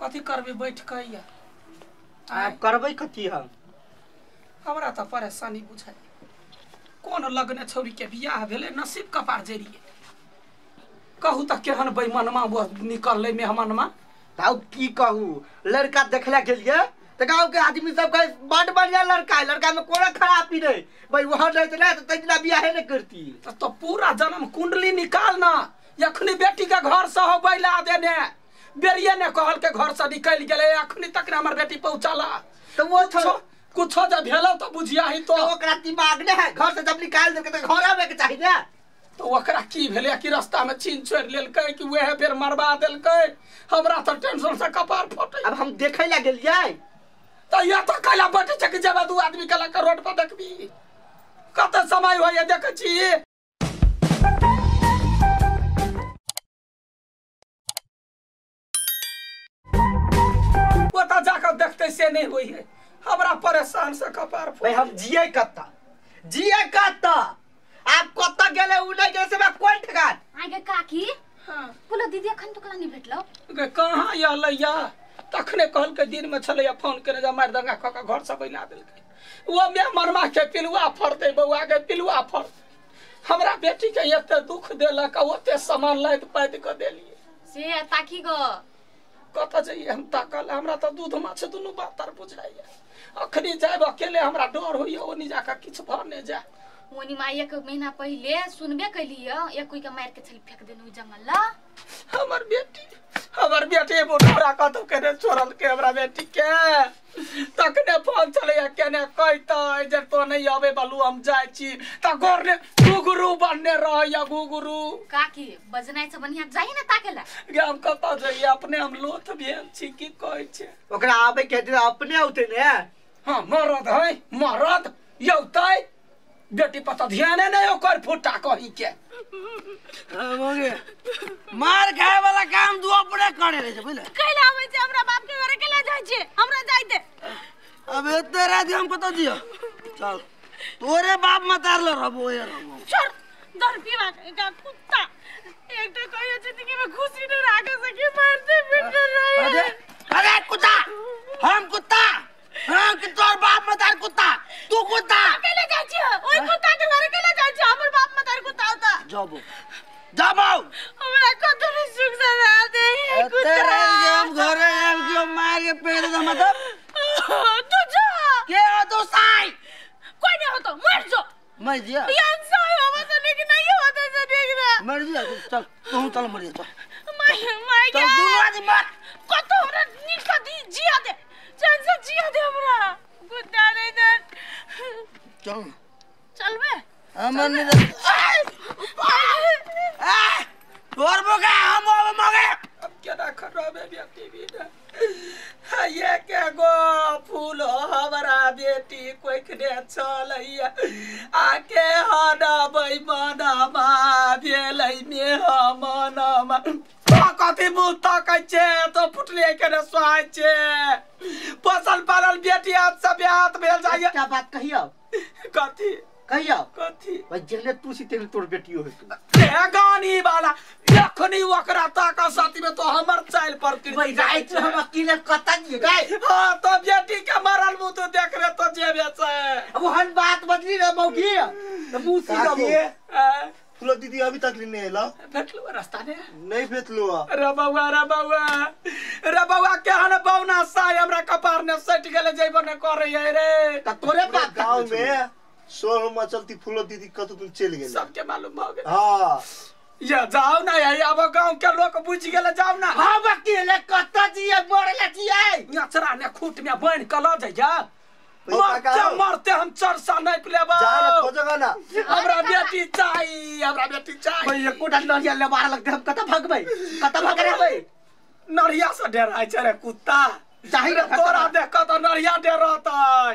कथी करबे बैठ के या आप करबै कथी हम हमरा त परेशानी बुझाइ कोन लगने छौरी के बियाह भेले नसीब कपार जरिए कहू त केहन बेईमानमा वो निकलले मेहमानमा ताऊ की कहू लड़का देखला गेलिए त गांव के आदमी सब कहे बड़ बढ़िया लड़का है लड़का में कोनो खराबी नहीं भाई वहां रहते ना तो तजना बियाह नहीं करती तो पूरा जन्म कुंडली निकाल ना अखनी बेटी के घर से हो बैला देने बेरिए ने कहल के घर से निकल गेले अखनी तक हमर बेटी पहुंचाला तो वो कुछ जब भेलो तो बुझिया ही तो ओकरा दिमाग ने है घर से जब निकाल देके तो घर आवे के चाहिए ना तो ओकरा की भेले कि रास्ता में छीन छोड़ लेलकै कि वह फिर मरवा देलकै हमरा तो टेंशन से कपार फटे अब हम देखे ला गेलिए तो ये तो कला बैठे छ कि जब दू आदमी कला के रोड पर देखबी कत समय होय देखे छी वो तो जाकर देखते से नहीं हुई है हमरा परेशान से कपार भाई हम जिए कत्ता आप कत्ता गेले उ नहीं जैसे मैं कोन ठगात आगे काकी हां बोला दीदी अखन तो कला नहीं भेटलो गे कहां आलैया तखने कहल के दिन में छलैया फोन करे जा मार दंगा क घर से बैला देलकै वो मैं मरमा के पिलुआ फरते बउआ के पिलुआ फर हमरा बेटी के एते दुख देलक ओते सामान लाइत पाइत क देलिए से ताकी गो कत जाइए हम ताकल हमरा त दूध माछ दुनु बातर बुझाइए अखनी जाब अकेले हमरा डर होइए ओनी जाका किछ भरने जा ओनी माई एक महीना पहले सुनबे कलिए एक कोई के मार के छल फेंक देनु जंगल ला हमर बेटी बुढ़ा कतो करे छोड़ल के हमरा बेटी के तखने फोन चले केने कहता जे तो नहीं आवे बालू हम जाय छी त घर ने गुगुरु बनने रहया गुगुरु काकी बजनाइ से बढ़िया जाई ना ताकेला गे हम कत जाइए अपने हम लोथ भेल छी की कहै छै ओकरा आबे के दिन अपने उठे ने हां मरद यौतै बेटी पता ध्यान नहीं ओकर फुटा कहीं के मगे मार खाए वाला काम तू अपने करे रे बुझले कैला आवे छै हमरा बाप के घरे केला जाय छै हमरा जाय दे अबे तेरा दी हम कत दियो चल तोरे बाप मतार ल रहबो यार छोड़ दर पीवा का कुत्ता एक तो कहियो छै कि मैं खुशी न राखे सके मारते फिरते रहे अरे कुत्ता हम कुत्ता हां कि तोर बाप मतार कुत्ता तू कुत्ता केला जाय छै ओई कुत्ता के घरे केला जाय छै हमर बाप मतार कुत्ता होता जाबो हमरा कतो न सुख से रह दे कुत्ता तेरे हम घरे हम क्यों मार के पेड़ दे मतलब तू जा के हो तू साई कोई नहीं हो तो मर जा मर जिया यान साई हो बस नहीं होता से देख रहा मर जिया चल तू चल मर जा माय तो दोनों आदमी मर कतो हमरा निका दी जिया दे चल से जिया दे हमरा कुत्ता नहीं दे चल बे हमन ने तोर बोगा हम मगे अब केना खराबे बेटी भी ना ये के गो फूल हमरा बेटी कोई के चलैया आके हना बेईमानमा भेलै मेहमानमा कथी मुता कहै छै तो फुटले के ने सोहाय छै फसल पालल बेटी हाथ से हाथ भेल जाइए क्या बात कहियो कथी भाई जेने तू सी तेरे तोर बेटियो है ते गानी वाला यखनी ओकरा ताका साथी में तो हमर चाइल पर भाई राइट हम अकेले कता दिए गाय हां तो बेटी के मरल मुंह तो देख रे तो जेबे छै अब हन बात बदली रे मौगी तो मुंह सी काकी फुलो दीदी अभी तक नहीं आइला भेटलो रास्ता ने नहीं भेटलो रे बउआ केहन बौना साय हमरा कपार ने सट गेले जइबो ने करे रे त तोरे बात गांव में शोर मचलती फुलो दीदी कत तुम चल गेल सबके मालूम भ गेल हां ये जाओ ना यार अब गांव के लोग बुझ गेले जाओ ना हम अकेले कता दिए बोरले दिए नचरा ने खूट में बन के ल जाइया मरते हम चरसा नहीं पिलेबा जा खोजगा ना हमरा बेटी चाहिए भाई ये कोटा नरिया ले मार लगते हम कता भागबै कता भाग रे भाई नरिया से डराय छै रे कुत्ता चाहि रे तोरा देख के तो नरिया डरतै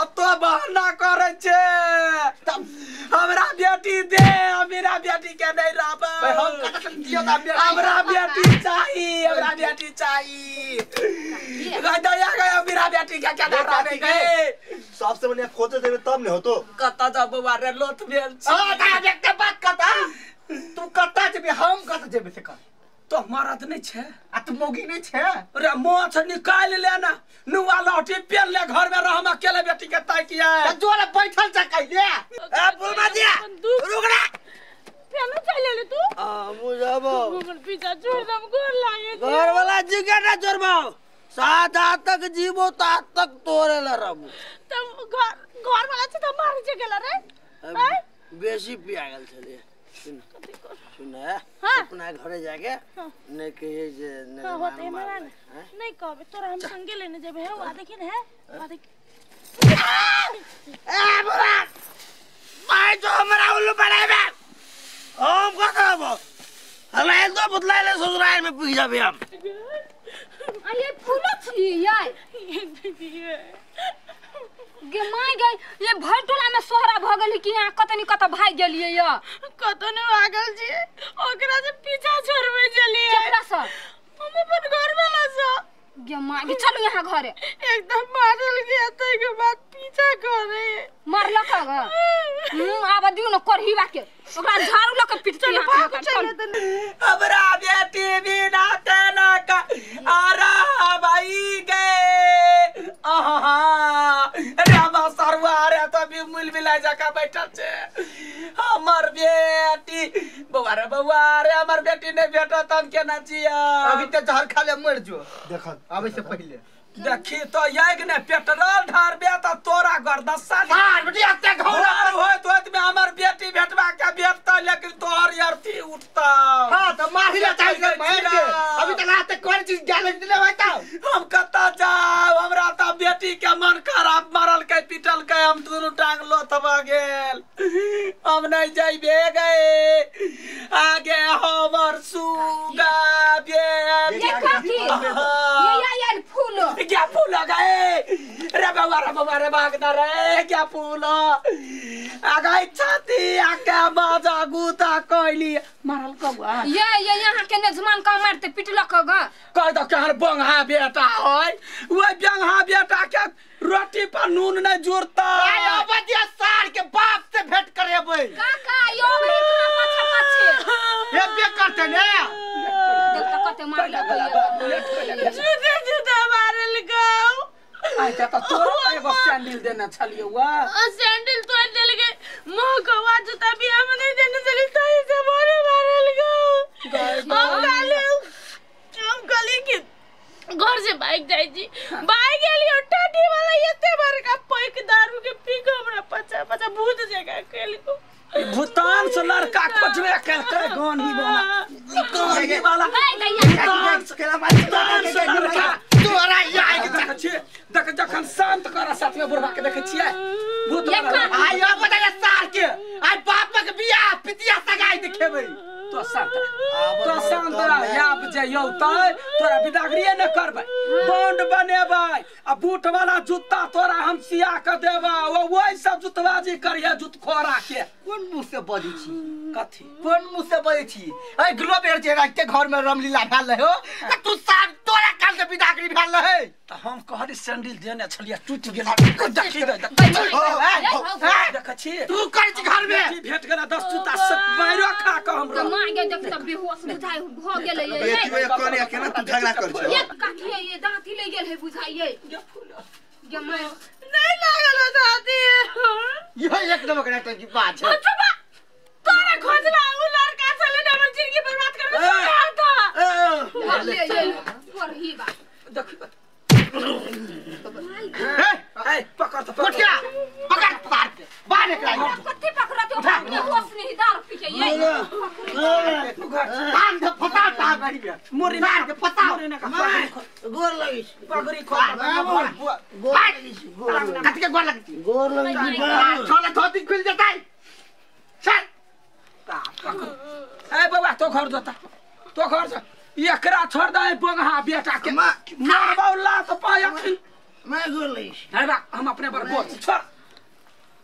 अब तो बहाना करे छै हमरा बेटी दे मेरा बेटी के नहीं रहबे भाई हम कता दियो ना हमरा बेटी चाहिए दया गया मेरा बेटी के क्या रहबे गए सबसे बढ़िया खोजे देबे तब ने हो तो कता जब बारे लोथ भेल छी हां ता देख के बात कता तू कता जेबे हम कता जेबे से कर तो मरद नहीं छे आ तू मौगी नहीं छे रे मोछ निकाल लेना नुआ लौटी पेल ले घर में रह हम अकेले बेटी के ताई किया त जोला बैठल छ कइले ए बुलमा दिया रुक रे पेलो चले ले तू मुजाबो हमर पीछा छोड़ दम गोर लागे घर वाला जिगे ना जोरबो साथ तक जीवो तात तक तोरे ला रहबो तब घर वाला से त मार जे गेला रे हैं बेसी पिया गेल छले सुन अपना घरे जाके नहीं कहे जे हां होते हमरा नहीं कहबे तोरा हम संगे लेने जेबे है वा देखिन है वा देख ए बुरा मैं जो हमरा उल्लू बनाबे हम का करबो हला तो बदलाइले ससुराल में पी जाबे हम आ ये फूलो छी यार गे माय गई ये भटोला में सोहरा भ गेली कि यहां कतनी कत भाग गेलिए य कतने भागल जी ओकरा से पीछा छोड़बे चलिए केकरा से हम अपन घर वाला से गे माय गे चलो यहां घरे एकदम मारल गया तो के बाद पीछा करे मारला का ग आब दिउ न करहीबा के ओकरा झाड़ू ल के पीटती यहां चल हमरा बेटी बिना केना का आरा भाई गए आहा अरे हम सरवा रे तो भी मिल मिला जाका बैठल छे हमर बेटी बउआ रे हमर बेटी ने बेटा तन केना जिया अभी त जहर खा ले मर जो देख आबै से पहले देखी तो याग ने पेट्रोल ढारबे त तोरा गर्दसा हां बेटी अते घोड़ा होय तो में हमर बेटी भेटबा के भेटता लेकिन तोहर अर्थी उठता हां त मारिला चाहिए मार के अभी तक आते कोन चीज गाले दिले बताओ हम कता जाओ हमरा त बेटी के मन खराब मारल के पिटल के हम दोनों टांग लो तबा गेल हम नहीं जाइबे गए आगे हमर सुगा ये काकी ये फूलो क्या फूल गए रे बाबा रे भागना रे क्या फूल आगे छाती आके बाजा गुता कोइली मारल कबुआ ये यहां के नजमान का मारते पिटलक ग कह दो कहर बंगा बेटा होय वो बंगा बेटा के रोटी पर नून नहीं जुड़ता आयो बदिया सार के बाप से भेंट करेबै काका यो भी कहां पाछे ये बे करते ने देख त कते मार लगे जुदा मारल गाओ आई त तोरा एगो सैंडल देना छलिए वा सैंडल तो चल गए मोह को जूता भी हम नहीं देने चली तो से मारे मारल गाओ हम गली की घर से बाइक जाई जी बाइक गेली टाटी वाला एते बार का पैक दारू के पी के हमरा पचा भूत जगह केल को भूतान से लड़का खोजबे करते गान ही वाला भूतान से लड़का तोरा याद देख छी देख जखन शांत कर साथ में बुढ़वा के देखे छियै भूत वाला आयो बदिया सार के आई बाप के बियाह पितिया सगाई देखेबै तो शांत याब जे यौतै तोरा बिदागरिए न करबै बॉन्ड बनेबै आ बूट वाला जूता तोरा हम सिया के देबै ओइ सब जुतबाजी करिए जुतखोरा के कोन मुंह से बजै छी कथी कोन मुंह से बजै छी ए ग्लोबेर जे रात के घर में रामलीला भेल रहे हो त तू सार तोरा काल के बिदागरी भेल रहे त हम कहली सैंडल देने छलिए टूट गेल देखी देख छी तू कर छी घर में भेट गेला 10 जूता सब मारो खा के हमरा मार के देख त बेहोश बुझाई भ गेलै बेटी कोने केना तू झगड़ा कर छ ये काकी ये दांती ले गेल है बुझाइए ये मैं नहीं लागल दादी यो एक नंबर का की बात है तोरा खोजला उ लड़का चले हमर जिंदगी बर्बाद करबे था ये पर ही बात देख ए पकड़ तो कोटिया पकड़ पार के बाहर निकल कत्ते पकड़ते हो अपने होश नहीं दारू पी के ये कान से फटा ता गई बे मोरी मार के फटा मोरी ने का गोर लगी पगड़ी खोल गोर लगी कत के गोर लगी गोर लगी छोले धोती खुल जाता है चल ए बाबा तो घर जोता तो घर जा एकरा छोड़ दे बंगा बेटा के मार बाउला तो पाया मैं गोर लगी अरे बा हम अपने पर बोल छोड़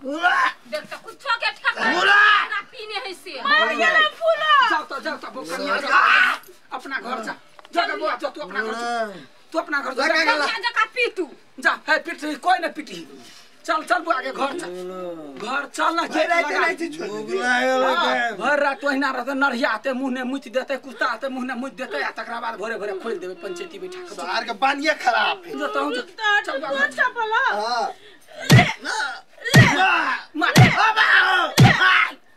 पूरा देख त कुछ के ठका पूरा ना पीने है से मार गेले फूला जाओ तो बोकनिया अपना घर जा जगह बुआ तू अपना घर जा तू अपना घर जा जका पी तू जा है पिट कोई न पिटी चल चल बुआ के घर चल घर चल ना भर रात नहीं थी छोड़ भूख लागल है भर रात ओहिना रहते नरिया आते मुंह ने मुछ देते कुत्ता आते मुंह ने मुछ देते आ तकरा बाद भोरे भोरे खोल देबे पंचायती बैठा के सार के पानी खराब है जो तो चल बुआ घर चल चपला हां मार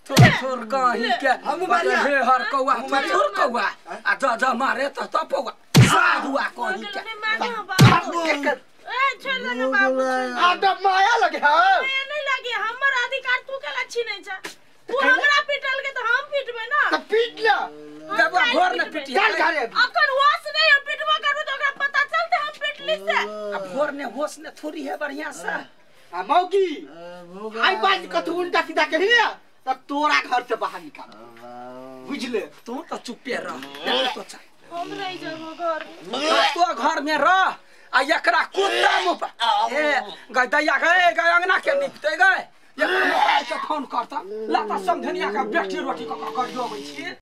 थोर कहीं के हम मारिया हे हर कौआ थोर कौआ आ जा मारे तो तपौआ साधुआ कहीं के ए छोड़ दे ना बाबू आटा माया लगे हां मैं नहीं लगी हमर अधिकार तू केला छीनै छ तू हमरा पिटल के तो हम पिटबे ना तो पीट ला जब घर ने पिटिया चल घरे अखन होश नहीं हम पिटवा करबे तो ओकरा पता चलते हम पिटली से अब घर ने होश ने थोड़ी है बढ़िया से आ मौकी आई बात कथु उल्टा सीधा कहिया तब तोरा घर से बाहर निकाल बुझले तू तो चुपे रह तो चल हम रह जाबो घर तो घर में रह आ एकरा कुत्ता मुपा ए गदैया गए गए अंगना के निपटे गए एकरा फोन करता लाता समधनिया का बेटी रोटी क कर जोबै छी